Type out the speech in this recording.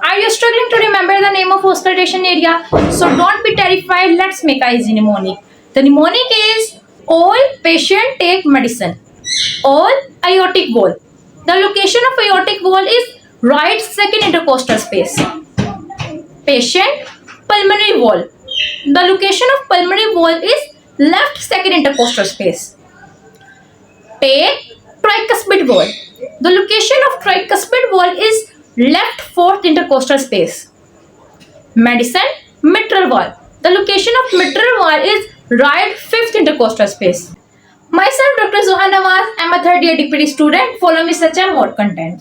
Are you struggling to remember the name of auscultation area? So don't be terrified. Let's make a easy mnemonic. The mnemonic is all patient take medicine. All aortic wall. The location of aortic wall is right second intercostal space. Patient pulmonary wall. The location of pulmonary wall is left second intercostal space. Take tricuspid wall. The location of tricuspid wall is left fourth intercostal space. Medicine mitral wall. The location of mitral wall is right fifth intercostal space. Myself Dr. Zohan Nawaz. I am a third year DPT student. Follow me such a more content.